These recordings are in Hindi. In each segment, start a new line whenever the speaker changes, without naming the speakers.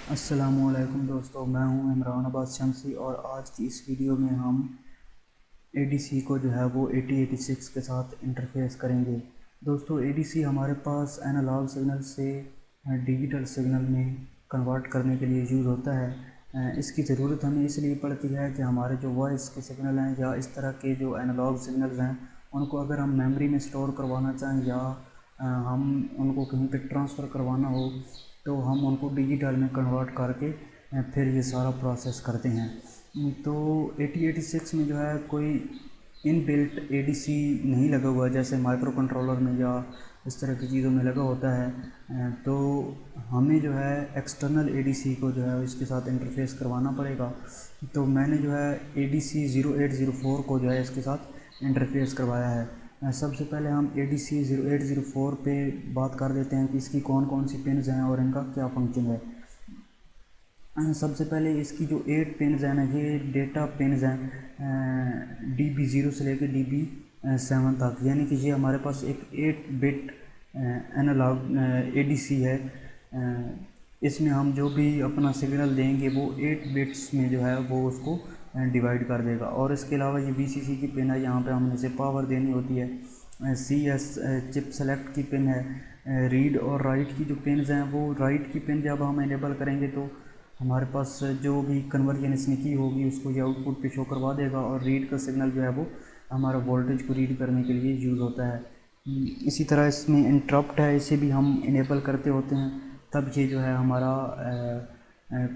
अस्सलामुअलैकुम दोस्तों, मैं हूं इमरान अब्बास शमसी और आज की इस वीडियो में हम ADC को जो है वो 8086 के साथ इंटरफेस करेंगे। दोस्तों, ADC हमारे पास एनालॉग सिग्नल से डिजिटल सिग्नल में कन्वर्ट करने के लिए यूज़ होता है। इसकी ज़रूरत हमें इसलिए पड़ती है कि हमारे जो वॉइस के सिग्नल हैं या इस तरह के जो एनालॉग सिग्नल्स हैं उनको अगर हम मेमोरी में स्टोर करवाना चाहें या हम उनको कहीं पे ट्रांसफ़र करवाना हो तो हम उनको डिजिटल में कन्वर्ट करके फिर ये सारा प्रोसेस करते हैं। तो 8086 में जो है कोई इनबिल्ट ADC नहीं लगा हुआ जैसे माइक्रो कंट्रोलर में या इस तरह की चीज़ों में लगा होता है। तो हमें जो है एक्सटर्नल ADC को जो है इसके साथ इंटरफेस करवाना पड़ेगा। तो मैंने जो है ADC 0804 को जो है इसके साथ इंटरफेस करवाया है। सबसे पहले हम ADC 0804 पे बात कर देते हैं कि इसकी कौन कौन सी पिन्स हैं और इनका क्या फंक्शन है। सबसे पहले इसकी जो 8 पिन्स हैं ना, ये डेटा पिन्स हैं DB0 से लेकर DB7 तक, यानी कि ये हमारे पास एक 8 बिट एनालॉग ADC है। इसमें हम जो भी अपना सिग्नल देंगे वो 8 बिट्स में जो है वो उसको डिवाइड कर देगा। और इसके अलावा ये VCC की पिन है, यहाँ पे हमने इसे पावर देनी होती है। CS चिप सेलेक्ट की पिन है। रीड और राइट की जो पिन्स हैं वो राइट की पिन जब हम इनेबल करेंगे तो हमारे पास जो भी कन्वर्जन इसने की होगी उसको ये आउटपुट पे शो करवा देगा। और रीड का सिग्नल जो है वो हमारा वोल्टेज को रीड करने के लिए यूज़ होता है। इसी तरह इसमें इंटरप्ट है, इसे भी हम इनेबल करते होते हैं तब ये जो है हमारा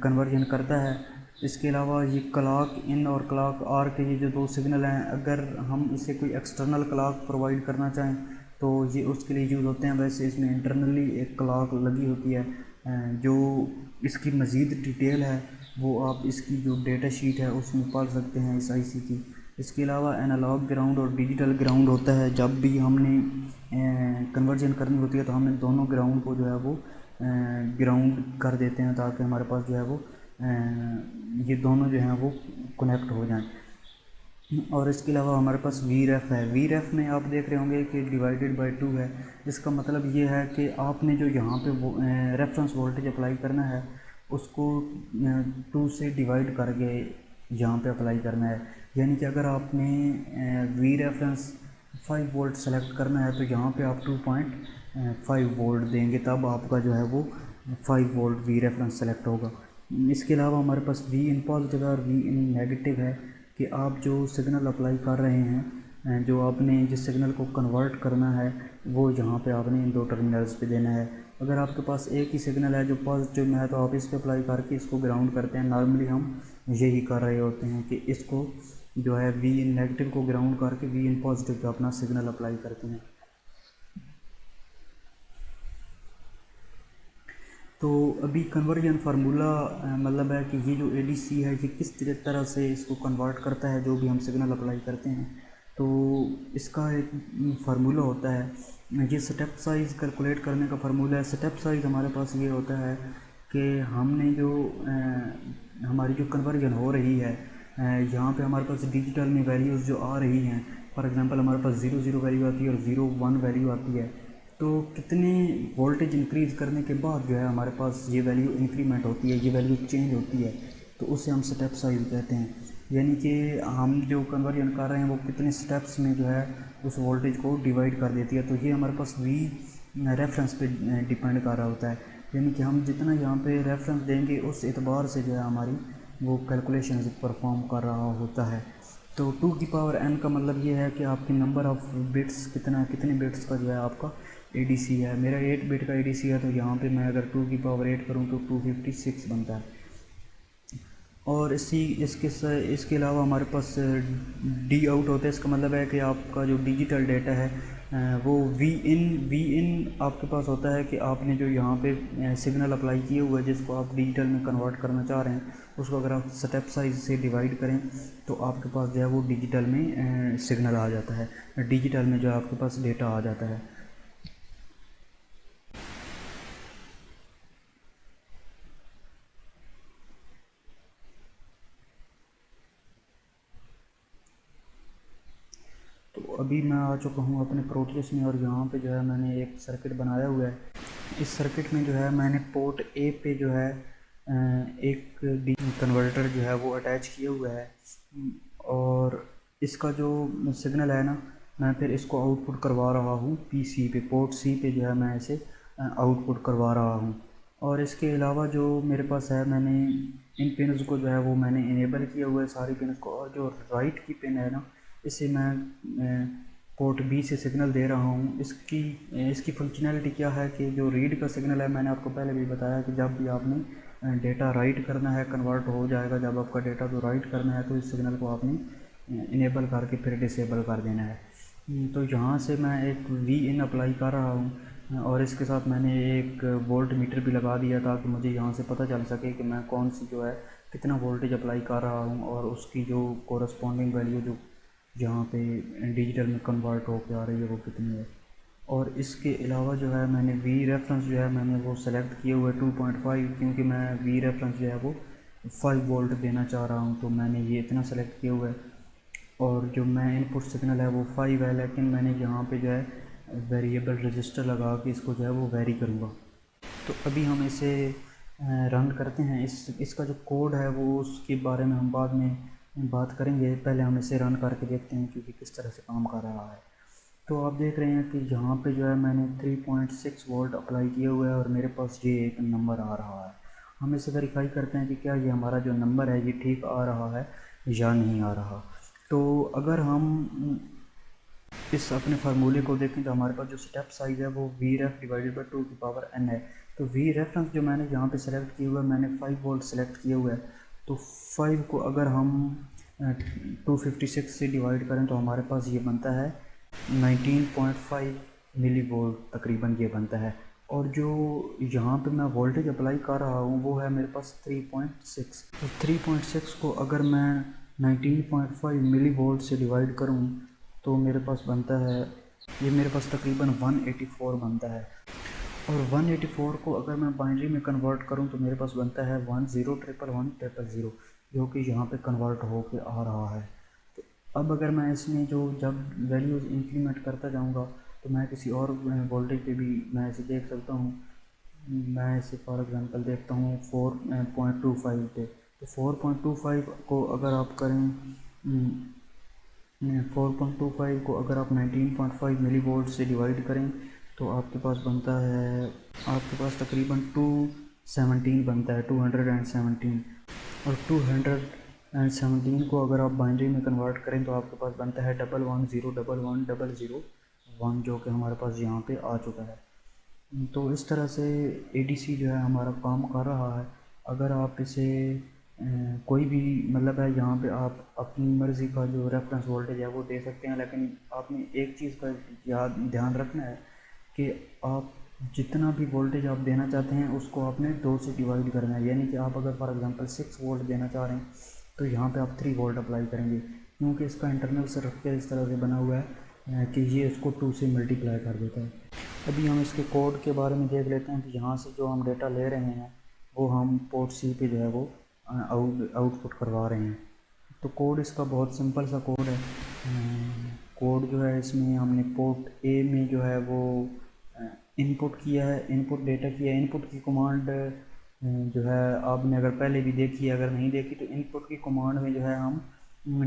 कन्वर्जन करता है। इसके अलावा ये क्लॉक इन और क्लॉक आर के ये जो दो सिग्नल हैं, अगर हम इसे कोई एक्सटर्नल क्लॉक प्रोवाइड करना चाहें तो ये उसके लिए यूज़ होते हैं। वैसे इसमें इंटरनली एक क्लॉक लगी होती है। जो इसकी मज़ीद डिटेल है वो आप इसकी जो डेटा शीट है उसमें पढ़ सकते हैं इस IC की। इसके अलावा एनालॉग ग्राउंड और डिजिटल ग्राउंड होता है। जब भी हमने कन्वर्जन करनी होती है तो हम इन दोनों ग्राउंड को जो है वो ग्राउंड कर देते हैं ताकि हमारे पास जो है वो ये दोनों जो हैं वो कनेक्ट हो जाएं। और इसके अलावा हमारे पास VREF है। VREF में आप देख रहे होंगे कि डिवाइडेड बाय 2 है। इसका मतलब ये है कि आपने जो यहाँ पे रेफरेंस वोल्टेज अप्लाई करना है उसको 2 से डिवाइड करके यहाँ पे अप्लाई करना है। यानी कि अगर आपने V रेफरेंस 5 वोल्ट सेलेक्ट करना है तो यहाँ पे आप 2.5 वोल्ट देंगे, तब आपका जो है वो 5 वोल्ट V रेफरेंस सेलेक्ट होगा। इसके अलावा हमारे पास V इन पॉजिटिव है और V इन नेगेटिव है कि आप जो सिग्नल अप्लाई कर रहे हैं, जो आपने जिस सिग्नल को कन्वर्ट करना है वो यहाँ पे आपने इन दो टर्मिनल्स पे देना है। अगर आपके पास एक ही सिग्नल है जो पॉजिटिव में है तो आप इस पे अप्लाई करके इसको ग्राउंड करते हैं। नॉर्मली हम यही कर रहे होते हैं कि इसको जो है V इन नेगेटिव को ग्राउंड करके V इन पॉजिटिव पे अपना सिग्नल अप्लाई करते हैं। तो अभी कन्वर्जन फार्मूला मतलब है कि ये जो ADC है ये किस तरह से इसको कन्वर्ट करता है जो भी हम सिग्नल अप्लाई करते हैं। तो इसका एक फार्मूला होता है, ये स्टेप साइज़ कैलकुलेट करने का फार्मूला है। स्टेप साइज़ हमारे पास ये होता है कि हमने जो हमारी जो कन्वर्जन हो रही है, यहाँ पे हमारे पास डिजिटल में वैल्यूज़ जो आ रही हैं, फॉर एग्जांपल हमारे पास 00 वैल्यू आती है और 01 वैल्यू आती है। तो कितने वोल्टेज इंक्रीज़ करने के बाद जो है हमारे पास ये वैल्यू इंक्रीमेंट होती है, ये वैल्यू चेंज होती है, तो उसे हम स्टेप साइज कहते हैं। यानी कि हम जो कन्वर्जन कर रहे हैं वो कितने स्टेप्स में जो है उस वोल्टेज को डिवाइड कर देती है। तो ये हमारे पास V रेफरेंस पे डिपेंड कर रहा होता है। यानी कि हम जितना यहाँ पे रेफरेंस देंगे उस एतबार से जो है हमारी वो कैलकुलेशन परफॉर्म कर रहा होता है। तो 2 की पावर n का मतलब ये है कि आपकी नंबर ऑफ़ बिट्स कितने बिट्स का जो है आपका ADC है। मेरा 8 बिट का ADC है तो यहाँ पे मैं अगर 2 की पावर 8 करूँ तो 256 बनता है। और इसके अलावा हमारे पास D आउट होता है। इसका मतलब है कि आपका जो डिजिटल डेटा है वो V इन आपके पास होता है कि आपने जो यहाँ पे सिग्नल अप्लाई किए हुए हैं जिसको आप डिजिटल में कन्वर्ट करना चाह रहे हैं उसको अगर आप स्टेप साइज से डिवाइड करें तो आपके पास जो है वो डिजिटल में सिग्नल आ जाता है, डिजिटल में जो है आपके पास डेटा आ जाता है। तो अभी मैं आ चुका हूँ अपने प्रोटेस में और यहाँ पे जो है मैंने एक सर्किट बनाया हुआ है। इस सर्किट में जो है मैंने पोर्ट A पे जो है एक डी कन्वर्टर जो है वो अटैच किया हुआ है, और इसका जो सिग्नल है ना, मैं फिर इसको आउटपुट करवा रहा हूँ पीसी पे, पोर्ट सी पे जो है मैं इसे आउटपुट करवा रहा हूँ। और इसके अलावा जो मेरे पास है, मैंने इन पिन्स को जो है वो मैंने इनेबल किया हुआ है सारी पिन्स को, और जो राइट की पिन है ना, इसे मैं पोर्ट बी से सिग्नल दे रहा हूँ। इसकी इसकी फंक्शनैलिटी क्या है कि जो रीड का सिग्नल है, मैंने आपको पहले भी बताया कि जब भी आपने डेटा राइट करना है, कन्वर्ट हो जाएगा जब आपका डेटा तो राइट करना है, तो इस सिग्नल को आपने इनेबल करके फिर डिसेबल कर देना है। तो यहाँ से मैं एक वी इन अप्लाई कर रहा हूँ, और इसके साथ मैंने एक वोल्ट मीटर भी लगा दिया ताकि मुझे यहाँ से पता चल सके कि मैं कौन सी जो है कितना वोल्टेज अप्लाई कर रहा हूँ, और उसकी जो कोरस्पॉन्डिंग वैल्यू जो जहाँ पे डिजिटल में कन्वर्ट होकर आ रही है वो कितनी है। और इसके अलावा जो है मैंने वी रेफरेंस जो है मैंने वो सेलेक्ट किए हुए 2.5, क्योंकि मैं वी रेफरेंस जो है वो 5 वोल्ट देना चाह रहा हूँ, तो मैंने ये इतना सेलेक्ट किया हुआ है। और जो मैं इनपुट सिग्नल है वो 5 है, लेकिन मैंने यहाँ पे जो है वेरिएबल रजिस्टर लगा के इसको जो है वो वेरी करूँगा। तो अभी हम इसे रन करते हैं। इसका जो कोड है वो उसके बारे में हम बाद में बात करेंगे, पहले हम इसे रन करके देखते हैं क्योंकि किस तरह से काम कर रहा है। तो आप देख रहे हैं कि यहाँ पे जो है मैंने 3.6 वोल्ट अप्लाई किया हुआ है और मेरे पास ये एक नंबर आ रहा है। हम इसे वेरीफाई करते हैं कि क्या ये हमारा जो नंबर है ये ठीक आ रहा है या नहीं आ रहा। तो अगर हम इस अपने फार्मूले को देखें तो हमारे पास जो स्टेप साइज़ है वो वी रेफ डिवाइडेड बाई 2 की पावर n है। तो वी रेफरेंस जो मैंने यहाँ पे सेलेक्ट किया हुआ है, मैंने 5 वोल्ट सेलेक्ट किया हुआ है। तो 5 को अगर हम 256 से डिवाइड करें तो हमारे पास ये बनता है 19.5 मिली वोल्ट तकरीबन ये बनता है। और जो यहाँ पे मैं वोल्टेज अप्लाई कर रहा हूँ वो है मेरे पास 3.6। तो 3.6 को अगर मैं 19.5 मिली वोल्ट से डिवाइड करूँ तो मेरे पास बनता है, ये मेरे पास तकरीबन 184 बनता है। और 184 को अगर मैं बाइनरी में कन्वर्ट करूं तो मेरे पास बनता है 10111000, जो कि यहाँ पे कन्वर्ट होके आ रहा है। तो अब अगर मैं इसमें जो जब वैल्यूज़ इंक्रीमेंट करता जाऊंगा तो मैं किसी और वोल्टेज पे भी मैं इसे देख सकता हूँ। मैं इसे फॉर एग्जांपल देखता हूँ 4.25 पे। तो 4.25 को अगर आप करें 4.25 को अगर आप 19.5 मिली वोल्ट से डिवाइड करें तो आपके पास बनता है, आपके पास तकरीबन 217 बनता है, 217। और 217 को अगर आप बाइनरी में कन्वर्ट करें तो आपके पास बनता है 11011001, जो कि हमारे पास यहाँ पे आ चुका है। तो इस तरह से एडीसी जो है हमारा काम कर रहा है। अगर आप इसे कोई भी मतलब है, यहाँ पे आप अपनी मर्ज़ी का जो रेफरेंस वोल्टेज है वो दे सकते हैं, लेकिन आपने एक चीज़ का ध्यान रखना है कि आप जितना भी वोल्टेज आप देना चाहते हैं उसको आपने 2 से डिवाइड करना है। यानी कि आप अगर फॉर एग्जांपल 6 वोल्ट देना चाह रहे हैं तो यहाँ पे आप 3 वोल्ट अप्लाई करेंगे, क्योंकि इसका इंटरनल स्ट्रक्चर इस तरह से बना हुआ है कि ये इसको 2 से मल्टीप्लाई कर देता है। अभी हम इसके कोड के बारे में देख लेते हैं कि यहाँ से जो हम डेटा ले रहे हैं वो हम पोर्ट सी पे जो है वो आउटपुट करवा रहे हैं। तो कोड इसका बहुत सिंपल सा कोड है। कोड जो है इसमें हमने पोर्ट ए में जो है वो इनपुट किया है, इनपुट डेटा किया है। इनपुट की कमांड जो है आपने अगर पहले भी देखी है, अगर नहीं देखी तो इनपुट की कमांड में जो है हम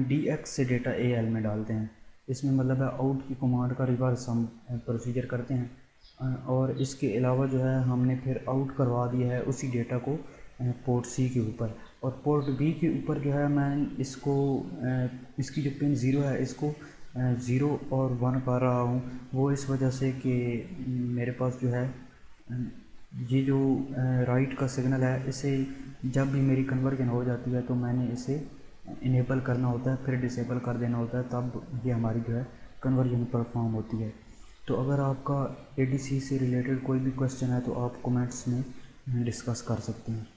DX से डेटा AL में डालते हैं। इसमें मतलब है आउट की कमांड का रिवर्स हम प्रोसीजर करते हैं। और इसके अलावा जो है हमने फिर आउट करवा दिया है उसी डेटा को पोर्ट सी के ऊपर। और पोर्ट बी के ऊपर जो है मैं इसको इसकी जो पिन 0 है इसको 0 और 1 कर रहा हूँ। वो इस वजह से कि मेरे पास जो है ये जो राइट का सिग्नल है, इसे जब भी मेरी कन्वर्जन हो जाती है तो मैंने इसे इनेबल करना होता है, फिर डिसेबल कर देना होता है, तब ये हमारी जो है कन्वर्जन परफॉर्म होती है। तो अगर आपका एडीसी से रिलेटेड कोई भी क्वेश्चन है तो आप कमेंट्स में डिस्कस कर सकते हैं।